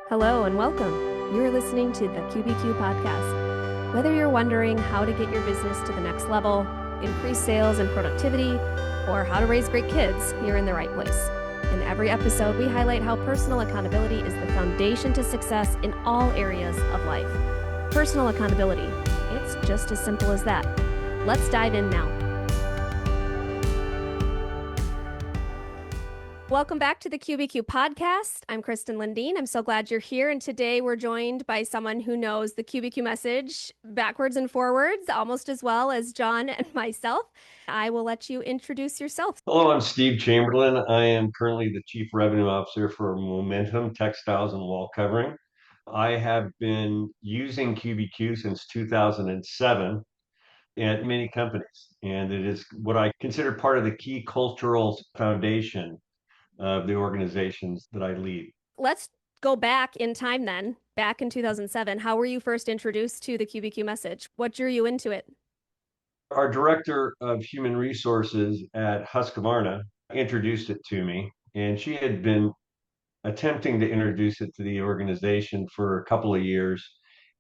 Hello and welcome. You're listening to the QBQ podcast. Whether you're wondering how to get your business to the next level, increase sales and productivity, or how to raise great kids, you're in the right place. In every episode, we highlight how personal accountability is the foundation to success in all areas of life. Personal accountability. It's just as simple as that. Let's dive in now. Welcome back to the QBQ podcast. I'm Kristin Lindeen. I'm so glad you're here. And today we're joined by someone who knows the QBQ message backwards and forwards almost as well as John and myself. I will let you introduce yourself. Hello, I'm Steve Chamberlin. I am currently the Chief Revenue Officer for Momentum Textiles and Wallcovering. I have been using QBQ since 2007 at many companies, and it is what I consider part of the key cultural foundation of the organizations that I lead. Let's go back in time then, back in 2007. How were you first introduced to the QBQ message? What drew you into it? Our Director of Human Resources at Husqvarna introduced it to me, and she had been attempting to introduce it to the organization for a couple of years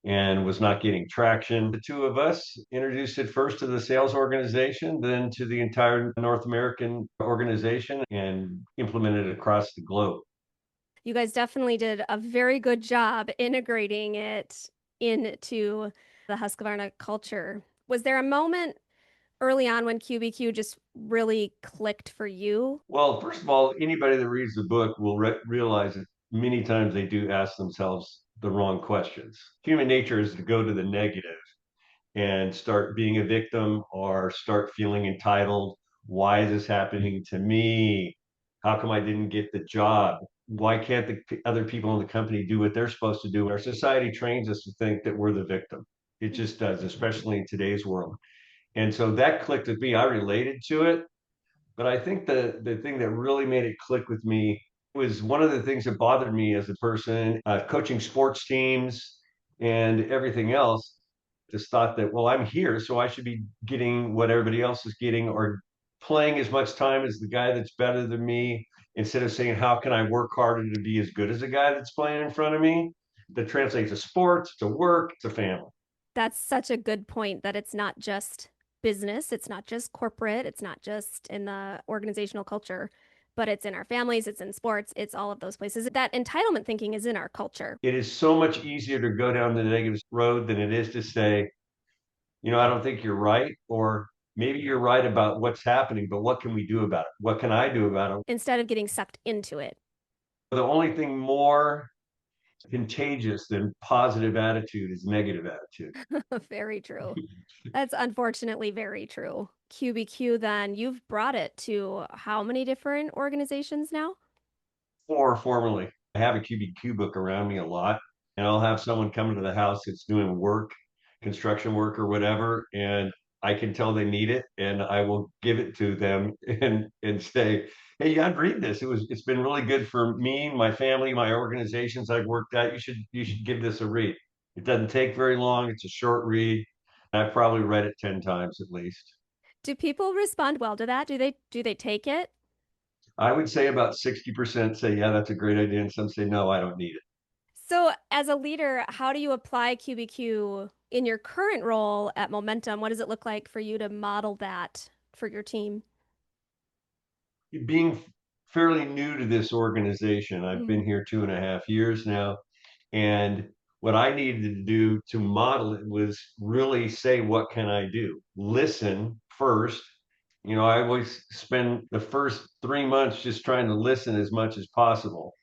and was not getting traction. The two of us introduced it first to the sales organization, then to the entire North American organization, and implemented it across the globe. You guys definitely did a very good job integrating it into the Husqvarna culture. Was there a moment early on when QBQ just really clicked for you? Well, first of all, anybody that reads the book will realize that many times they do ask themselves the wrong questions. Human nature is to go to the negative and start being a victim or start feeling entitled. Why is this happening to me? How come I didn't get the job? Why can't the other people in the company do what they're supposed to do? Our society trains us to think that we're the victim. It just does, especially in today's world. And so that clicked with me. I related to it. But I think the thing that really made it click with me was one of the things that bothered me as a person, coaching sports teams and everything else. Just thought that, well, I'm here, so I should be getting what everybody else is getting or playing as much time as the guy that's better than me instead of saying, how can I work harder to be as good as the guy that's playing in front of me? That translates to sports, to work, to family. That's such a good point that it's not just business, it's not just corporate, it's not just in the organizational culture, but it's in our families, it's in sports, it's all of those places. That entitlement thinking is in our culture. It is so much easier to go down the negative road than it is to say, I don't think you're right, or maybe you're right about what's happening, but what can we do about it? What can I do about it? Instead of getting sucked into it. The only thing more contagious than positive attitude is negative attitude. Very true. That's unfortunately very true. QBQ, then you've brought it to how many different organizations now? Or formerly, I have a QBQ book around me a lot, and I'll have someone come into the house that's doing work, construction work or whatever, and I can tell they need it, and I will give it to them and say, "Hey, you got to read this. It's been really good for me, my family, my organizations I've worked at. You should give this a read. It doesn't take very long. It's a short read. I've probably read it 10 times at least." Do people respond well to that? Do they take it? I would say about 60% say, "Yeah, that's a great idea," and some say, "No, I don't need it." So, as a leader, how do you apply QBQ in your current role at Momentum? What does it look like for you to model that for your team? Being fairly new to this organization, I've Mhm. been here 2.5 years now. And what I needed to do to model it was really say, what can I do? Listen first. I always spend the first 3 months just trying to listen as much as possible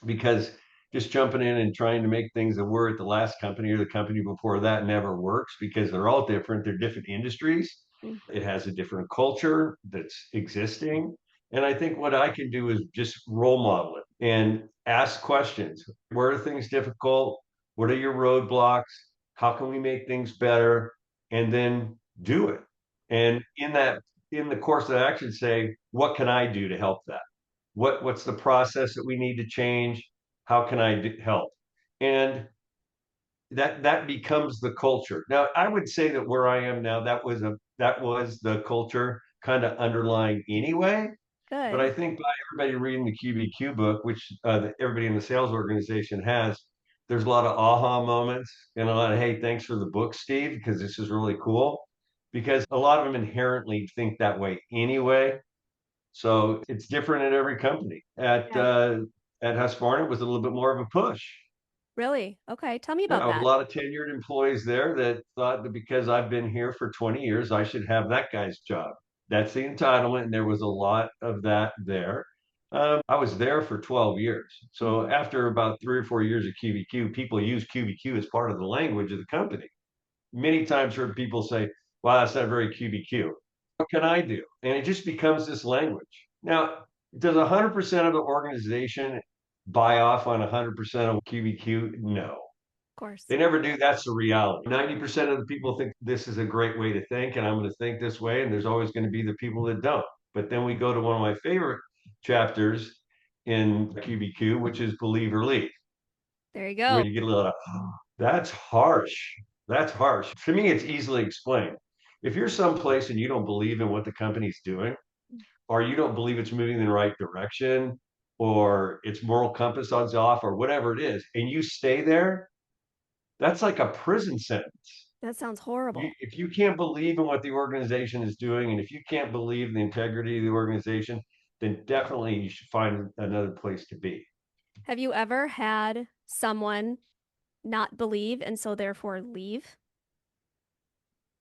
because just jumping in and trying to make things that were at the last company or the company before that never works because they're all different. They're different industries. Mm. It has a different culture that's existing. And I think what I can do is just role model it and ask questions. Where are things difficult? What are your roadblocks? How can we make things better? And then do it. And in the course of action, say, what can I do to help that? What's the process that we need to change? How can I help? And that becomes the culture. Now, I would say that where I am now, that was the culture kind of underlying anyway. But I Good. think by everybody reading the QBQ book, which everybody in the sales organization has, there's a lot of aha moments and a lot of, hey, thanks for the book, Steve, because this is really cool. Because a lot of them inherently think that way anyway. So it's different at every company. Yeah. At Husqvarna, it was a little bit more of a push. Really? Okay. Tell me Yeah, about a that. lot of tenured employees there that thought that because I've been here for 20 years, I should have that guy's job. That's the entitlement, and there was a lot of that there. I was there for 12 years. So Hmm. after about 3 or 4 years of QBQ, people use QBQ as part of the language of the company. Many times heard people say, wow, that's not very QBQ. What can I do? And it just becomes this language. Now, does 100% of the organization buy off on 100% of QBQ? No. Of course. They never do. That's the reality. 90% of the people think this is a great way to think, and I'm going to think this way. And there's always going to be the people that don't. But then we go to one of my favorite chapters in QBQ, which is believe or leave, There you where go. you get a little, oh, that's harsh. That's harsh. To me, it's easily explained. If you're someplace and you don't believe in what the company's doing, or you don't believe it's moving in the right direction, or its moral compass is off, or whatever it is, and you stay there, that's like a prison sentence. That sounds horrible. If you can't believe in what the organization is doing, and if you can't believe in the integrity of the organization, then definitely you should find another place to be. Have you ever had someone not believe and so therefore leave?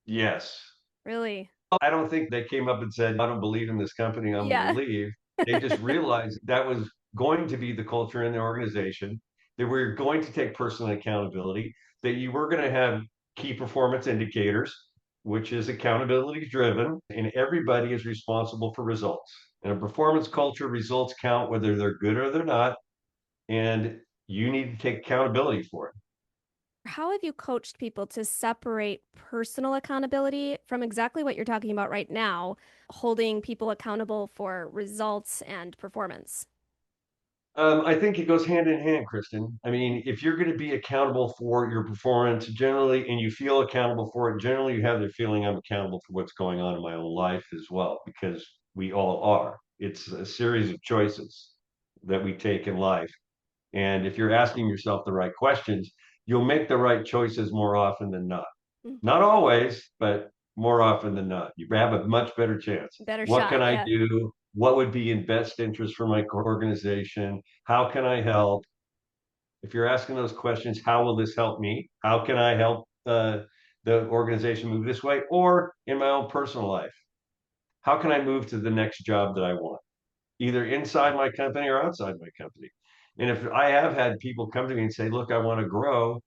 Yes. Really? I don't think they came up and said, I don't believe in this company, I'm going to Yeah. leave. They just realized that was going to be the culture in the organization, that we are going to take personal accountability, that you were going to have key performance indicators, which is accountability driven, and everybody is responsible for results. In a performance culture, results count whether they're good or they're not, and you need to take accountability for it. How have you coached people to separate personal accountability from exactly what you're talking about right now, holding people accountable for results and performance? I think it goes hand in hand, Kristen. I mean, if you're going to be accountable for your performance generally, and you feel accountable for it, generally you have the feeling I'm accountable for what's going on in my own life as well, because we all are. It's a series of choices that we take in life. And if you're asking yourself the right questions, you'll make the right choices more often than not. Mhm. Not always, but more often than not. You have a much better chance. Better What can shot, I yeah. do? What would be in best interest for my organization? How can I help? If you're asking those questions, how will this help me? How can I help the organization move this way? Or in my own personal life, how can I move to the next job that I want, either inside my company or outside my company? And if I have had people come to me and say, look, I want to grow,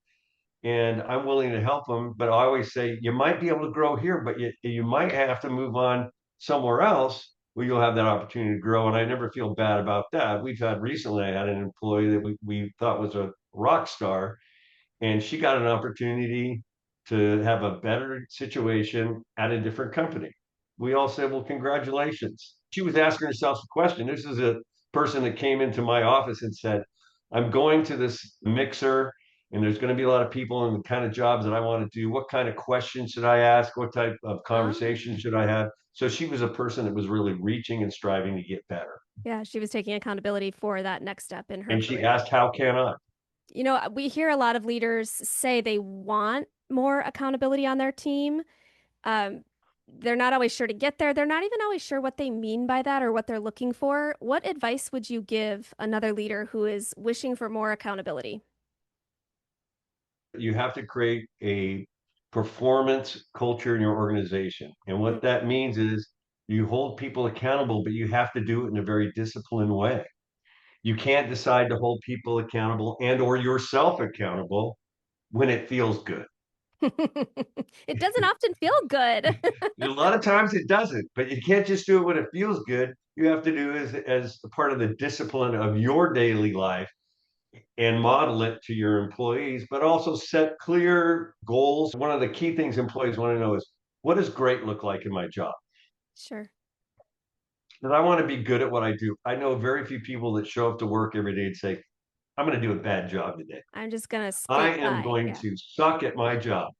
and I'm willing to help them. But I always say you might be able to grow here, but you might have to move on somewhere else where you'll have that opportunity to grow. And I never feel bad about that. We've had recently, I had an employee that we thought was a rock star, and she got an opportunity to have a better situation at a different company. We all said, well, congratulations. She was asking herself a question. This is a person that came into my office and said, I'm going to this mixer and there's going to be a lot of people in the kind of jobs that I want to do. What kind of questions should I ask? What type of Oh, conversation should I have? So she was a person that was really reaching and striving to get better. yeah, she was taking accountability for that next step in her And she career. asked, how can I? We hear a lot of leaders say they want more accountability on their team. Um, they're not always sure to get there. They're not even always sure what they mean by that or what they're looking for. What advice would you give another leader who is wishing for more accountability? You have to create a performance culture in your organization. And Mm, what that means is you hold people accountable, but you have to do it in a very disciplined way. You can't decide to hold people accountable and or yourself accountable when it feels good. It doesn't often feel good. A lot of times it doesn't, but you can't just do it when it feels good. You have to do it as part of the discipline of your daily life and model it to your employees, but also set clear goals. One of the key things employees want to know is what does great look like in my job? Sure. Because I want to be good at what I do. I know very few people that show up to work every day and say, I'm going to do a bad job today. I'm just gonna I skate am by. going Yeah. to suck at my job.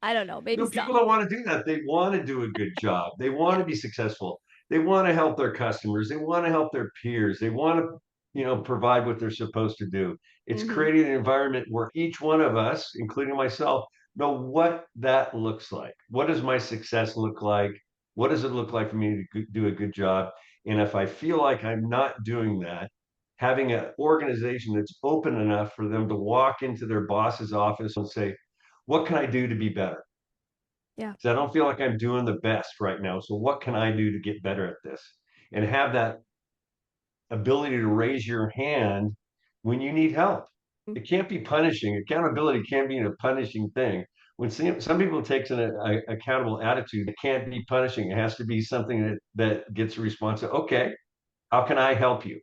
I don't know, maybe No, people some. don't want to do that. They want to do a good job. They want Yeah. to be successful. They want to help their customers. They want to help their peers. They want to, provide what they're supposed to do. It's Hmm. creating an environment where each one of us, including myself, know what that looks like. What does my success look like? What does it look like for me to do a good job? And if I feel like I'm not doing that, having an organization that's open enough for them to walk into their boss's office and say, what can I do to be better? Yeah. So I don't feel like I'm doing the best right now. So what can I do to get better at this? And have that ability to raise your hand when you need help. It can't be punishing. Accountability can't be a punishing thing. When some people takes an accountable attitude, it can't be punishing. It has to be something that gets a response. Okay, how can I help you?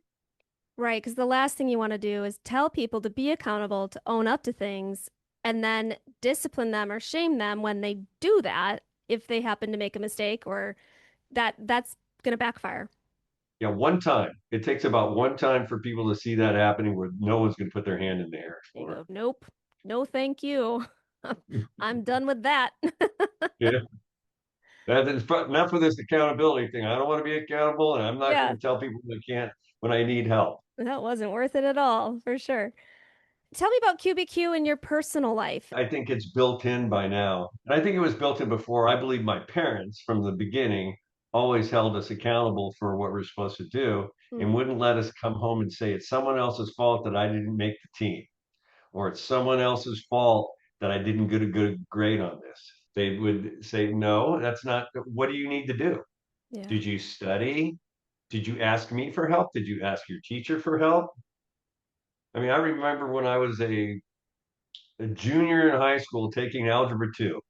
Right, because the last thing you want to do is tell people to be accountable, to own up to things, and then discipline them or shame them when they do that if they happen to make a mistake or that's going to backfire. Yeah, one time. It takes about one time for people to see that happening where no one's going to put their hand in the air You for go, nope, no, thank you. I'm done with that. it. That is not for this accountability thing. I don't want to be accountable, and I'm not going Yeah, to tell people they can't when I need help. that wasn't worth it at all, for sure. Tell me about QBQ in your personal life. I think it's built in by now. And I think it was built in before. I believe my parents, from the beginning, always held us accountable for what we're supposed to do and Hmm. wouldn't let us come home and say it's someone else's fault that I didn't make the team, or it's someone else's fault that I didn't get a good grade on this. They would say, no, that's not. What do you need to do? Yeah. Did you study? Did you ask me for help? Did you ask your teacher for help? I mean, I remember when I was a junior in high school taking Algebra 2,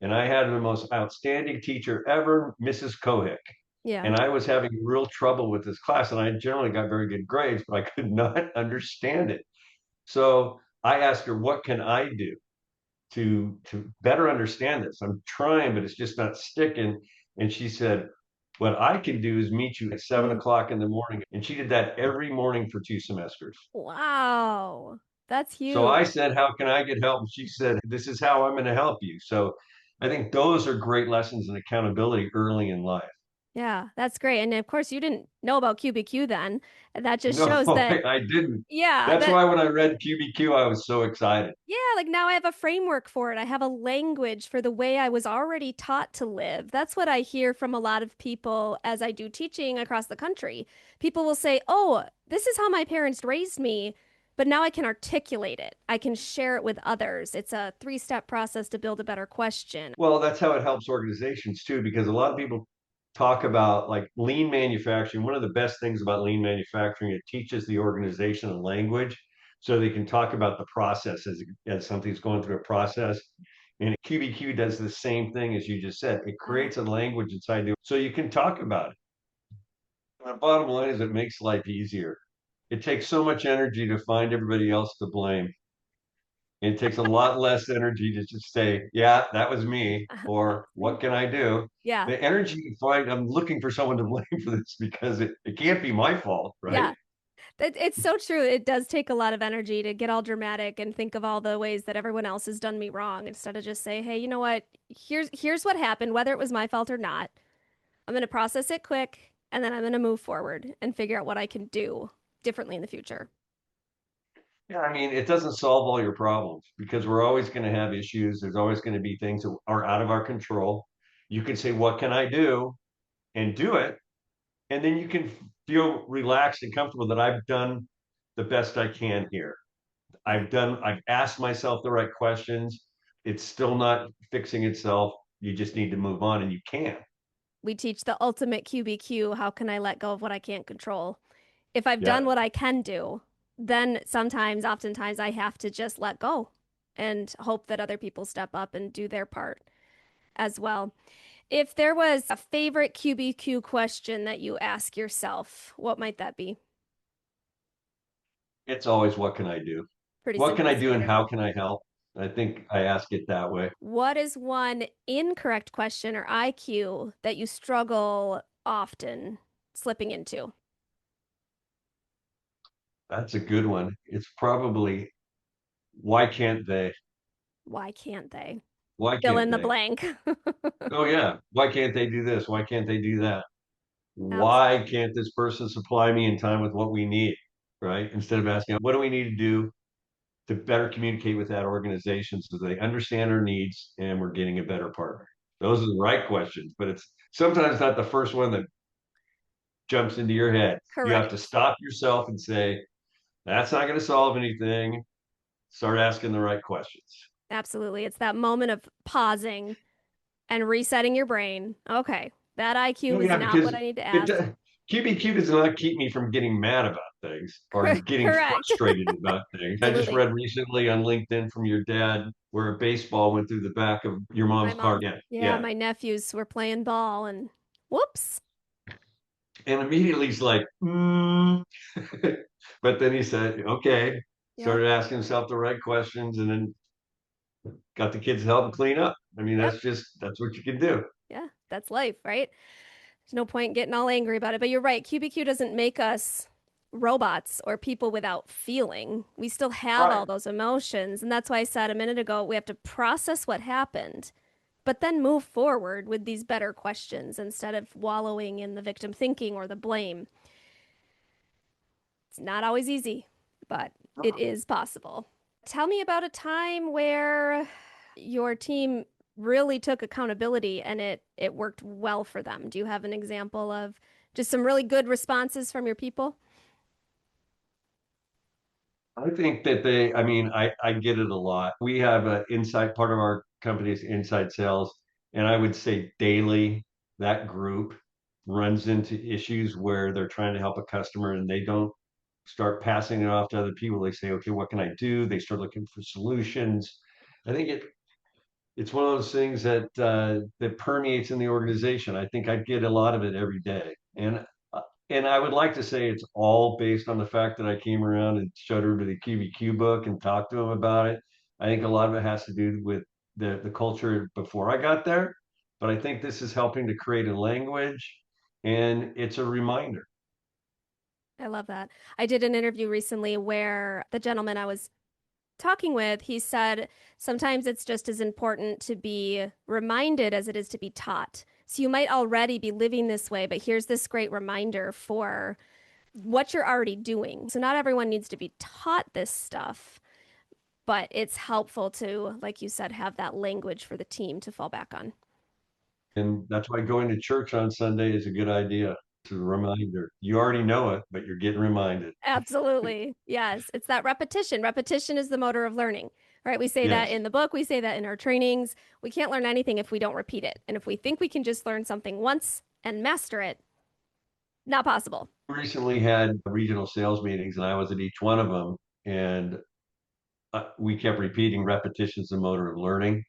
and I had the most outstanding teacher ever, Mrs. Kohick. Yeah. And I was having real trouble with this class, and I generally got very good grades, but I could not understand it. So I asked her, what can I do to better understand this? I'm trying, but it's just not sticking. And she said, what I can do is meet you at 7 o'clock in the morning. And she did that every morning for 2 semesters. Wow. That's So I huge. said, how can I get help? And she said, this is how I'm going to help you. So I think those are great lessons in accountability early in life. Yeah, that's great. And of course, you didn't know about QBQ then. And that just No, shows that, I didn't. yeah, That's that, why when I read QBQ, I was so excited. yeah, like now I have a framework for it. I have a language for the way I was already taught to live. That's what I hear from a lot of people as I do teaching across the country. People will say, oh, this is how my parents raised me, but now I can articulate it. I can share it with others. It's a three-step process to build a better question. Well, that's how it helps organizations too, because a lot of people talk about like lean manufacturing. One of the best things about lean manufacturing, it teaches the organization a language so they can talk about the process as something's going through a process. And QBQ does the same thing as you just said. It Ah, creates a language inside you so you can talk about it. And the bottom line is it makes life easier. It takes so much energy to find everybody else to blame. It takes a lot less energy to just say, yeah, that was me, that or was me. what can I do? Yeah. The energy to find, I'm looking for someone to blame for this because it can't be my fault, right? Yeah. It's so true. It does take a lot of energy to get all dramatic and think of all the ways that everyone else has done me wrong instead of just say, hey, you know what? Here's what happened, whether it was my fault or not. I'm going to process it quick and then I'm going to move forward and figure out what I can do differently in the future. Yeah, I mean, it doesn't solve all your problems because we're always going to have issues. There's always going to be things that are out of our control. You can say, what can I do? And do it. And then you can feel relaxed and comfortable that I've done the best I can here. Yeah. I've asked myself the right questions. It's still not fixing itself. You just need to move on and you can. We teach the ultimate QBQ. How can I let go of what I can't control? If I've done Yeah. what I can do, then oftentimes, I have to just let go and hope that other people step up and do their part as well. If there was a favorite QBQ question that you ask yourself, what might that be? It's always what can I do? Pretty What can I do and simplistic, how huh? can I help? I think I ask it that way. What is one incorrect question or IQ that you struggle often slipping into? That's a good one. It's probably why can't they? Why can't they? Why Fill can't in the they? blank. Oh yeah. Why can't they do this? Why can't they do that? Why can't this person supply me in time with what we need? Right? Instead of asking, what do we need to do to better communicate with that organization so they understand our needs and we're getting a better partner? Those are the right questions, but it's sometimes not the first one that jumps into your head. You have to Correct. stop yourself and say, that's not going to solve anything. Start asking the right questions. Absolutely. It's that moment of pausing and resetting your brain. Okay, that IQ Oh, is yeah, not because what I need to it ask. QBQ does not keep me from getting mad about things or getting Correct. frustrated about things. I just Absolutely. read recently on LinkedIn from your dad where a baseball went through the back of your My mom's car. mom. Yeah, Yeah, yeah. my nephews were playing ball and whoops. And immediately he's like, but then he said, okay, Yep. started asking himself the right questions and then got the kids to help him clean up. I mean, Yep. that's what you can do. Yeah, that's life, right? There's no point getting all angry about it. But you're right. QBQ doesn't make us robots or people without feeling. We still have Right. all those emotions. And that's why I said a minute ago, we have to process what happened, but then move forward with these better questions instead of wallowing in the victim thinking or the blame. It's not always easy, but it is possible. Tell me about a time where your team really took accountability and it worked well for them. Do you have an example of just some really good responses from your people? I think that I mean, I get it a lot. We have an inside part of our company's inside sales, and I would say daily that group runs into issues where they're trying to help a customer and they don't start passing it off to other people. They say, okay, what can I do? They start looking for solutions. I think it's one of those things that permeates in the organization. I think I get a lot of it every day, and I would like to say it's all based on the fact that I came around and showed her to the QBQ book and talked to him about it. I think a lot of it has to do with the culture before I got there, but I think this is helping to create a language, and it's a reminder. I love that. I did an interview recently where the gentleman I was talking with, he said sometimes it's just as important to be reminded as it is to be taught. So you might already be living this way, but here's this great reminder for what you're already doing. So not everyone needs to be taught this stuff, but it's helpful to, like you said, have that language for the team to fall back on. And that's why going to church on Sunday is a good idea. It's a reminder. You already know it, but you're getting reminded. Absolutely. Yes. It's that repetition. Repetition is the motor of learning, right? We say that Yes. in the book, we say that in our trainings. We can't learn anything if we don't repeat it. And if we think we can just learn something once and master it, not possible. Recently had regional sales meetings, and I was at each one of them, and we kept repeating repetitions the motor of learning.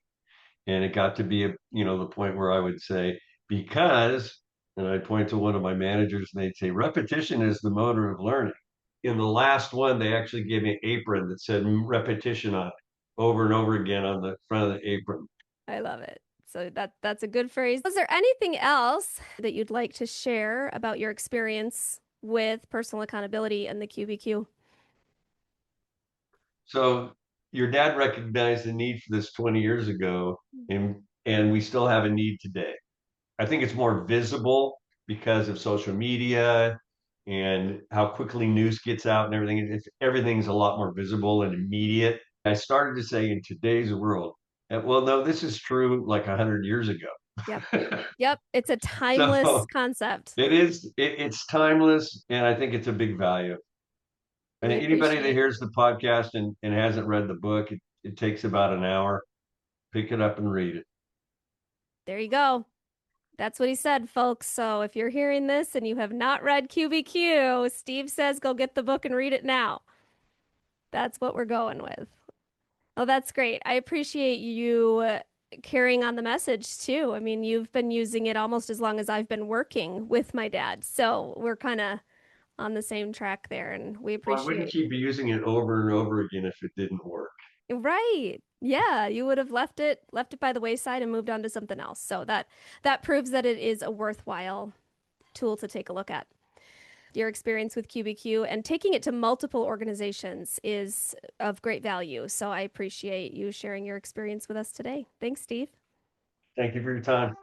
And it got to be the point where I would say, because, and I'd point to one of my managers and they'd say, repetition is the motor of learning. In the last one, they actually gave me an apron that said repetition on it over and over again on the front of the apron. I love it. So that's a good phrase. Is there anything else that you'd like to share about your experience with personal accountability and the QBQ? So your dad recognized the need for this 20 years ago, and we still have a need today. I think it's more visible because of social media and how quickly news gets out and everything. Everything's a lot more visible and immediate. I started to say in today's world, well, no, this is true like 100 years ago. Yep. Yep. It's a timeless So concept. it's timeless, and I think it's a big value. And We anybody that appreciate. hears the podcast and hasn't read the book, it takes about an hour. Pick it up and read it. There you go. That's what he said, folks. So if you're hearing this and you have not read QBQ, Steve says go get the book and read it now. That's what we're going with. Oh, that's great. I appreciate you carrying on the message too. I mean, you've been using it almost as long as I've been working with my dad. So we're kind of on the same track there, and we Well, I wouldn't appreciate. keep using it over and over again if it didn't work. Right. Yeah, you would have left it by the wayside and moved on to something else. So that proves that it is a worthwhile tool to take a look at. Your experience with QBQ and taking it to multiple organizations is of great value. So I appreciate you sharing your experience with us today. Thanks, Steve. Thank you for your time.